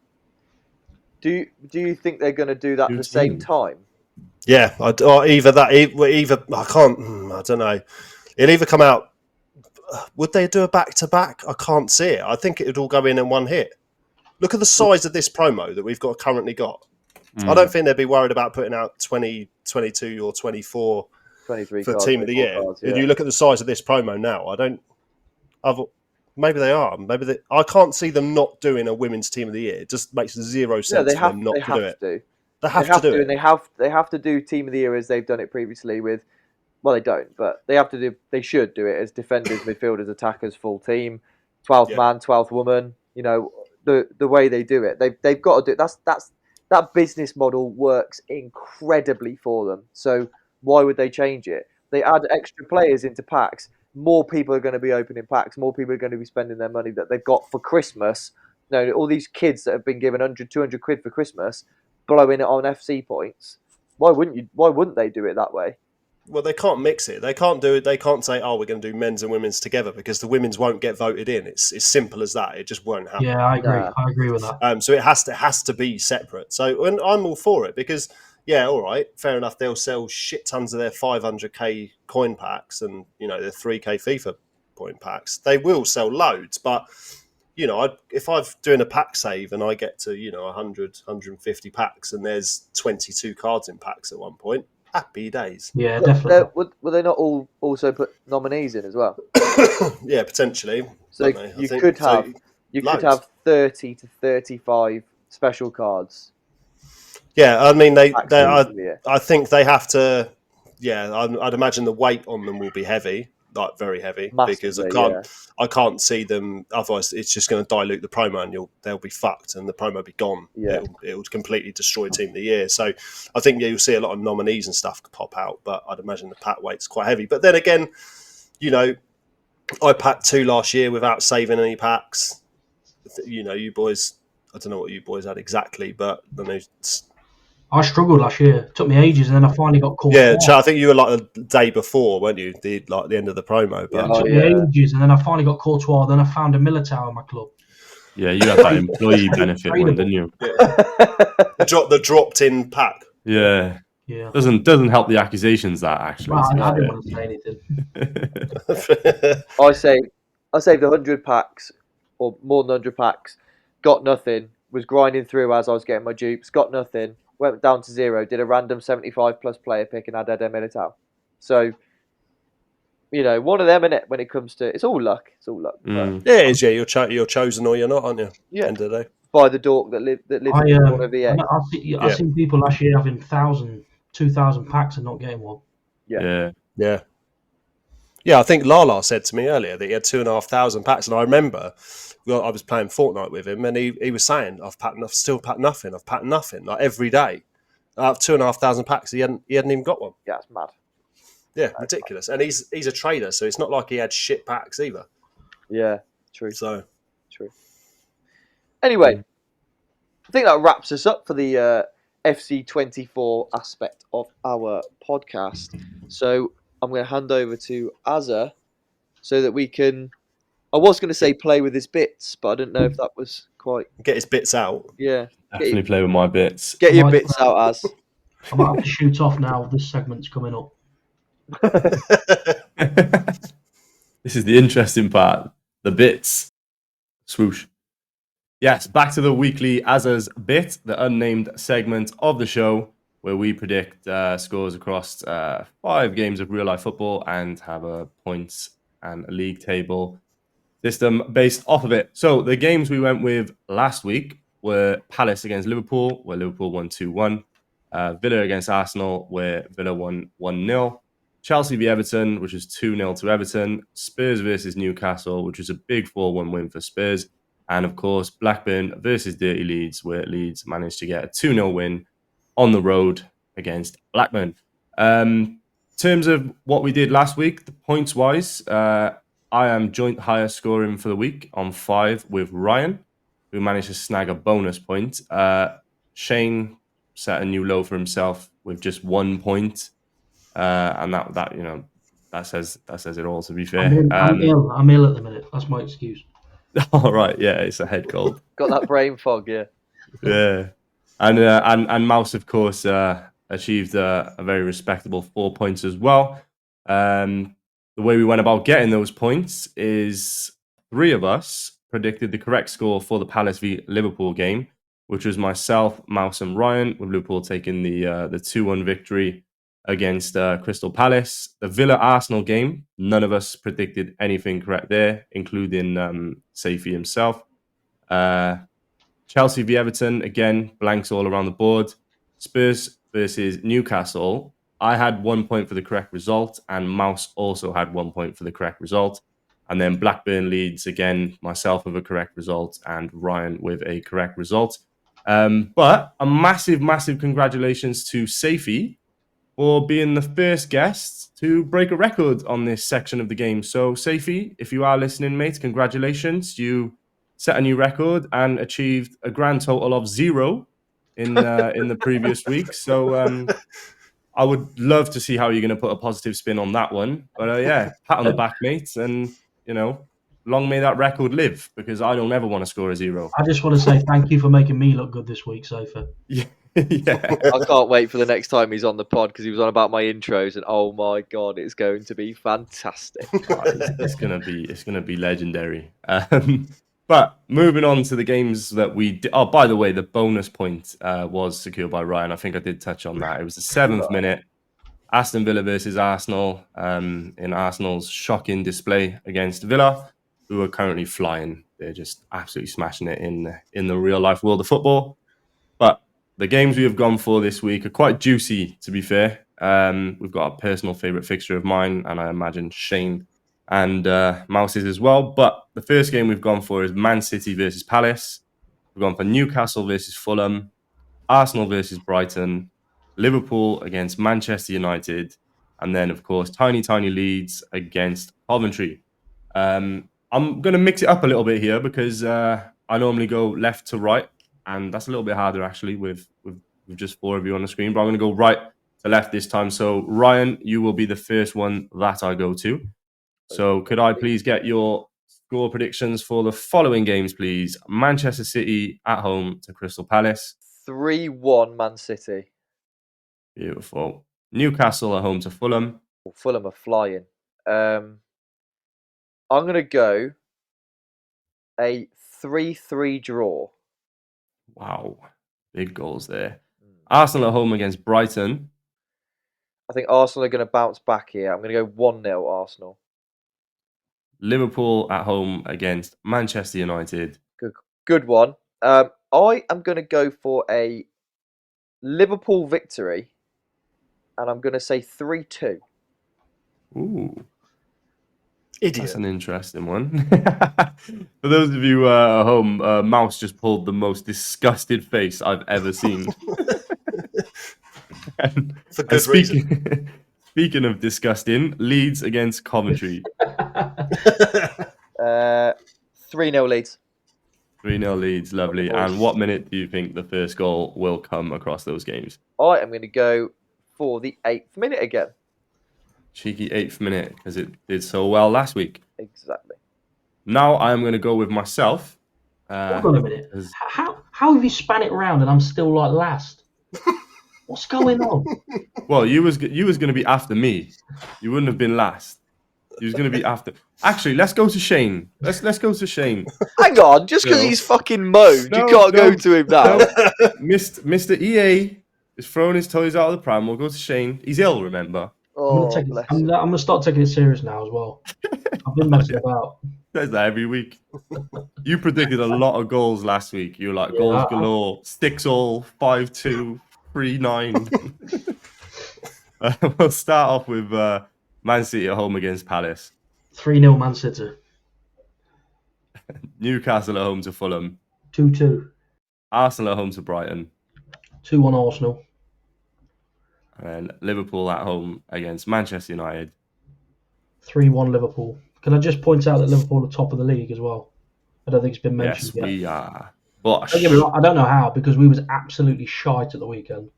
Do you think they're going to do that at the same time?
Yeah, either I can't. I don't know. It'll either come out. Would they do a back-to-back? I can't see it. I think it would all go in one hit. Look at the size of this promo that we've currently got. I don't think they'd be worried about putting out 20, 22 or 24
23
for
cards,
Team of the Year.
Cards, yeah.
If you look at the size of this promo now, maybe they are. I can't see them not doing a women's Team of the Year. It just makes zero sense for them not to do it. They have to do it.
And they have to do Team of the Year as they've done it previously with. Well, they don't, but they should do it as defenders, midfielders, attackers, full team, 12th man, 12th woman. The way they do it, they've got to do. That business model works incredibly for them. So why would they change it? They add extra players into packs. More people are going to be opening packs. More people are going to be spending their money that they've got for Christmas. All these kids that have been given 100, 200 quid for Christmas, blowing it on FC points. Why wouldn't they do it that way?
Well, they can't mix it. They can't do it. They can't say, "Oh, we're going to do men's and women's together," because the women's won't get voted in. It's as simple as that. It just won't happen.
Yeah, I agree. I agree with that.
So it has to be separate. So and I'm all for it because all right, fair enough. They'll sell shit tons of their 500k coin packs and their 3k FIFA point packs. They will sell loads, but if I'm doing a pack save and I get to 100, 150 packs, and there's 22 cards in packs at one point, happy days.
Yeah, definitely.
Were they not all also put nominees in as well?
Yeah, potentially.
So you could have 30 to 35 special cards.
Yeah, I mean
Yeah.
I think they have to. Yeah, I'd imagine the weight on them will be heavy, like very heavy, because I can't see them. Otherwise, it's just going to dilute the promo, and they'll be fucked, and the promo be gone.
Yeah,
it'll completely destroy Team of the Year. So I think you'll see a lot of nominees and stuff pop out, but I'd imagine the pack weight's quite heavy. But then again, I packed 2 last year without saving any packs. You boys, I don't know what you boys had exactly, but I know.
I struggled last year. It took me ages, and then I finally got caught.
Yeah, I think you were like the day before, weren't you? The end of the promo. But
it took me ages, and then I finally got Courtois. Then I found a Militao in my club.
Yeah, you had that employee benefit one, didn't you?
Yeah. the dropped in pack.
Yeah.
Yeah.
Doesn't help the accusations that actually.
Well, I didn't want to say anything.
I saved 100 packs or more than 100 packs, got nothing, was grinding through as I was getting my dupes, got nothing, went down to 0, did a random 75 plus player pick and had Eder Militao. So, one of them in it when it comes to it's all luck. It's all luck.
Mm.
Yeah, it is. Yeah, you're chosen or you're not, aren't you?
Yeah.
End of the day.
By the dork that lives in the corner of the egg.
I've seen people last year having 1,000, 2,000 packs and not getting one.
Yeah.
Yeah, I think Lala said to me earlier that he had 2,500 packs, and I remember I was playing Fortnite with him, and he was saying, "I've still packed nothing. I've packed nothing like every day. Out of 2,500 packs, he hadn't even got one.
Yeah, it's mad.
Yeah, ridiculous. And he's a trader, so it's not like he had shit packs either.
Yeah, true.
So
true. Anyway, I think that wraps us up for the FC24 aspect of our podcast. So I'm going to hand over to Azza so that we can. I was going to say play with his bits, but I didn't know if that was quite.
Get his bits out.
Yeah.
Definitely play with my bits.
Get your bits out, Az.
I might have to shoot off now. This segment's coming up.
This is the interesting part. The bits. Swoosh. Yes, back to the weekly Azza's Bit, the unnamed segment of the show where we predict scores across 5 games of real-life football and have a points and a league table system based off of it. So the games we went with last week were Palace against Liverpool, where Liverpool won 2-1. Villa against Arsenal, where Villa won 1-0. Chelsea v Everton, which was 2-0 to Everton. Spurs versus Newcastle, which was a big 4-1 win for Spurs. And of course, Blackburn versus Dirty Leeds, where Leeds managed to get a 2-0 win on the road against Blackburn. In terms of what we did last week, the points-wise, I am joint highest scoring for the week on 5 with Ryan, who managed to snag a bonus point. Shane set a new low for himself with just 1 point, and that says it all. To be fair,
I'm ill. I'm ill at the minute. That's my excuse.
All right, yeah, it's a head cold.
Got that brain fog, yeah.
Yeah, and Mouse, of course, achieved a very respectable 4 points as well. The way we went about getting those points is 3 of us predicted the correct score for the Palace v Liverpool game, which was myself, Mouse, and Ryan, with Liverpool taking the 2-1 victory against Crystal Palace. The Villa-Arsenal game, none of us predicted anything correct there, including Saify himself. Chelsea v Everton, again, blanks all around the board. Spurs versus Newcastle, I had 1 point for the correct result, and Mouse also had 1 point for the correct result. And then Blackburn Leeds, again, myself with a correct result, and Ryan with a correct result. But a massive, massive congratulations to Saify for being the first guest to break a record on this section of the game. So, Saify, if you are listening, mate, congratulations. You set a new record and achieved a grand total of 0 in the previous week. So, I would love to see how you're going to put a positive spin on that one. But yeah, pat on the back, mate. And, long may that record live, because I don't ever want to score a 0.
I just want to say thank you for making me look good this week, Saify.
Yeah.
I can't wait for the next time he's on the pod, because he was on about my intros, and oh my god, it's going to be fantastic.
It's gonna be legendary. But But moving on to the games that we did. Oh, by the way, the bonus point was secured by Ryan. I think I did touch on that. It was the 7th minute. Aston Villa versus Arsenal in Arsenal's shocking display against Villa, who are currently flying. They're just absolutely smashing it in the real life world of football. But the games we have gone for this week are quite juicy, to be fair. We've got a personal favourite fixture of mine, and I imagine Shane and Mouse's as well. But the first game we've gone for is Man City versus Palace. We've gone for Newcastle versus Fulham, Arsenal versus Brighton, Liverpool against Manchester United, and then, of course, tiny Leeds against Coventry. I'm going to mix it up a little bit here because I normally go left to right, and that's a little bit harder, actually, with just 4 of you on the screen. But I'm going to go right to left this time. So, Ryan, you will be the first one that I go to. So, could I please get your score predictions for the following games, please? Manchester City at home to Crystal Palace.
3-1 Man City.
Beautiful. Newcastle at home to Fulham.
Fulham are flying. I'm going to go a 3-3 draw.
Wow. Big goals there. Arsenal at home against Brighton.
I think Arsenal are going to bounce back here. I'm going to go 1-0 Arsenal.
Liverpool at home against Manchester United.
Good one. I am going to go for a Liverpool victory, and I'm going to say 3-2.
Ooh.
Idiot.
That's an interesting one. For those of you at home, Mouse just pulled the most disgusted face I've ever seen.
For good reason.
Speaking of disgusting, Leeds against Coventry.
3-0 Leeds.
3-0 Leeds, lovely. And what minute do you think the first goal will come across those games?
I am going to go for the 8th minute again.
Cheeky 8th minute, because it did so well last week.
Exactly.
Now I'm going to go with myself.
Hold on a minute. How have you span it around and I'm still like last? What's going on?
Well, you was going to be after me. You wouldn't have been last. You was going to be after. Actually, let's go to Shane. Let's go to Shane.
Hang on, just because he's fucking moaned, you can't go to him now.
Mr. EA is throwing his toys out of the pram. We'll go to Shane. He's ill, remember?
Oh,
I'm going to start taking it serious now as well. I've been messing about.
Says that every week. You predicted a lot of goals last week. You were like, goals galore, sticks all, 5-2, 3-9. We'll start off with Man City at home against Palace.
3-0 Man City.
Newcastle at home to Fulham.
2-2.
Arsenal at home to Brighton.
2-1 Arsenal.
And Liverpool at home against Manchester United.
3-1 Liverpool. Can I just point out that Liverpool are top of the league as well? I don't think it's been mentioned yet.
Yes, we are. Bosh.
Don't get me wrong, I don't know how, because we was absolutely shite at the weekend.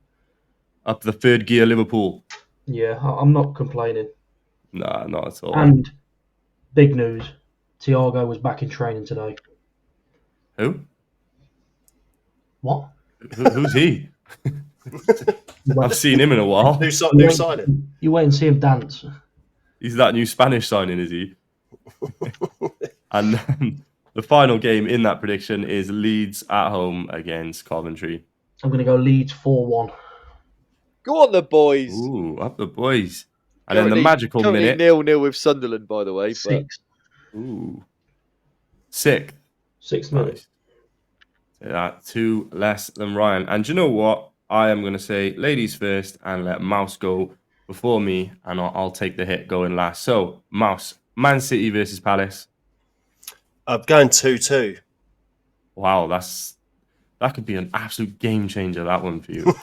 Up the third gear, Liverpool.
Yeah, I'm not complaining.
Nah, not at all.
And big news, Thiago was back in training today.
Who?
What?
Who's he? I've seen him in a while.
New signing.
You wait and see him dance.
He's that new Spanish signing, is he? And the final game in that prediction is Leeds at home against Coventry.
I'm going to go Leeds 4-1.
Go on, the boys.
Ooh, up the boys. And then the magical minute.
0-0 with Sunderland, by the way.
6.
Ooh. 6.
6 minutes.
That 2 less than Ryan. And do you know what? I am going to say ladies first and let Mouse go before me, and I'll take the hit going last. So, Mouse, Man City versus Palace.
I'm going 2-2.
Wow, that could be an absolute game changer, that one for you.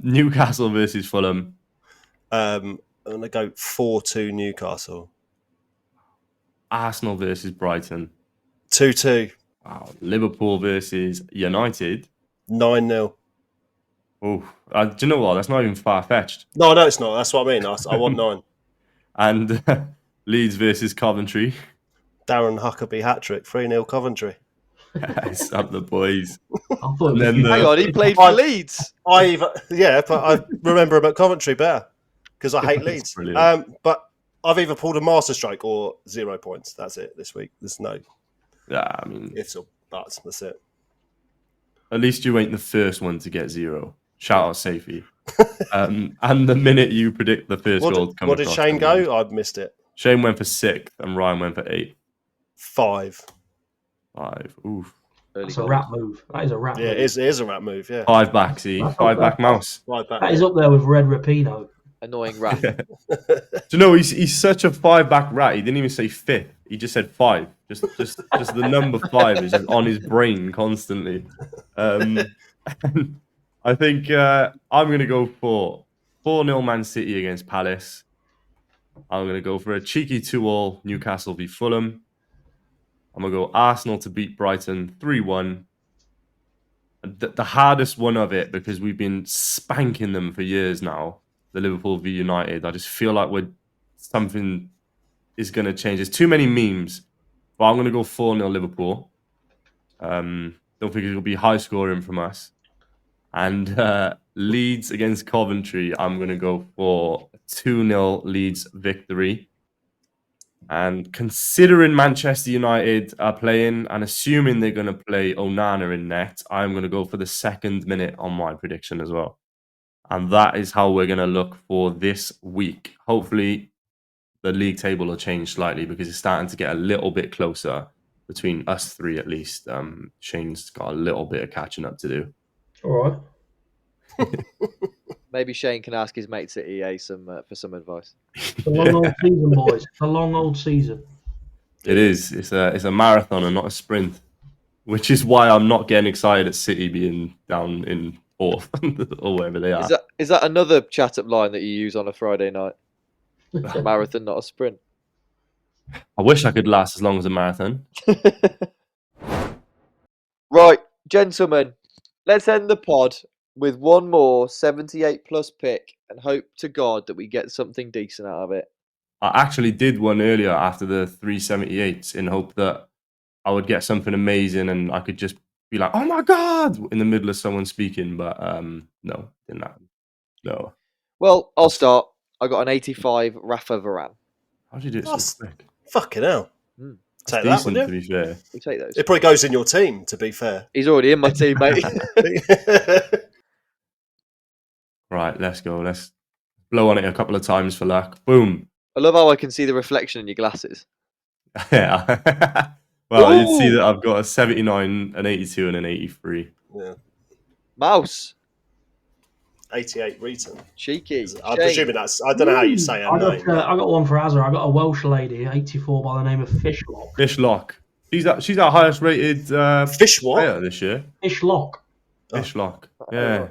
Newcastle versus Fulham.
I'm going to go 4-2 Newcastle.
Arsenal versus Brighton.
2-2.
Wow. Liverpool versus United.
9-0.
Oh, do you know what? That's not even far-fetched.
No, it's not. That's what I mean. I want 9.
And Leeds versus Coventry.
Darren Huckabee hat-trick. 3-0 Coventry.
It's up the boys.
And
Hang on, he played for Leeds.
But I remember him at Coventry better because I hate Leeds.
Brilliant.
But I've either pulled a masterstroke or 0 points. That's it this week. There's no
Yeah, I mean,
Ifs or buts. That's it.
at least you ain't the first one to get 0. Shout out Saify. And the minute you predict the first goal to come
What did
across,
Shane go? I've missed it.
Shane went for 6th and Ryan went for 8.
5.
5. Oof.
That's a rat move. That is a rat
Yeah,
move.
it is a rat move. Yeah.
5 back, see? 5 back mouse.
5 back.
That is up there with Red Rapino.
Annoying rat.
Do you know he's such a 5 back rat? He didn't even say 5th. He just said 5. Just the number 5 is just on his brain constantly. I think I'm gonna go for 4-0 Man City against Palace. I'm gonna go for a cheeky 2-2 Newcastle v Fulham. I'm gonna go Arsenal to beat Brighton 3-1. The hardest one of it, because we've been spanking them for years now, the Liverpool v United. I just feel like something is going to change. There's too many memes, but I'm going to go 4-0 Liverpool. Don't think it'll be high scoring from us. And Leeds against Coventry, I'm going to go for a 2-0 Leeds victory. And considering Manchester United are playing and assuming they're going to play Onana in net, I'm going to go for the 2nd minute on my prediction as well. And that is how we're going to look for this week. Hopefully, the league table will change slightly because it's starting to get a little bit closer between us 3 at least. Shane's got a little bit of catching up to do.
All right.
Maybe Shane can ask his mates at EA for some advice.
It's a long old season, boys. It's a long old season.
It is. It's a marathon and not a sprint, which is why I'm not getting excited at City being down in 4th or wherever they are.
Is that another chat up line that you use on a Friday night? A marathon, not a sprint.
I wish I could last as long as a marathon.
Right, gentlemen, let's end the pod with one more 78 plus pick and hope to God that we get something decent out of it.
I actually did one earlier after the 378s in hope that I would get something amazing and I could just be like, oh my God, in the middle of someone speaking. But no, didn't happen. No.
Well, I'll start. I got an 85 Rafa Varane.
How did you do it so quick?
Fucking hell. Take
That's
that,
decent,
would
to
you?
be fair.
We take those.
It probably goes in your team, to be fair.
He's already in my team, mate.
Right, let's go. Let's blow on it a couple of times for luck. Boom.
I love how I can see the reflection in your glasses.
Yeah. Well, you'd see that I've got a 79, an 82, and an 83.
Yeah.
Mouse.
88 Return.
Cheeky.
I'm presuming that's... I don't know how you say her name.
I got one for Azza. I got a Welsh lady, 84, by the name of Fishlock.
Fishlock. She's our highest rated
Fish what?
player this year.
Fishlock.
Fishlock. Yeah.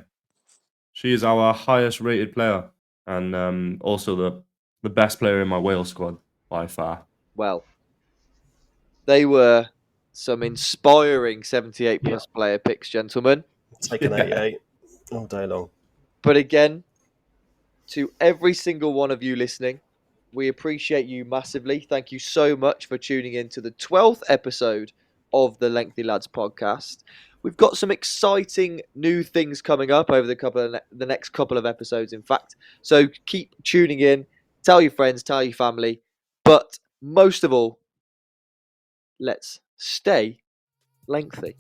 She is our highest rated player. And also the best player in my Wales squad by far.
Well, they were some inspiring 78 plus player picks, gentlemen.
Take an 88 all day long.
But again, to every single one of you listening, we appreciate you massively. Thank you so much for tuning in to the 12th episode of the Lengthy Lads podcast. We've got some exciting new things coming up over the next couple of episodes, in fact. So keep tuning in. Tell your friends, tell your family. But most of all, let's stay lengthy.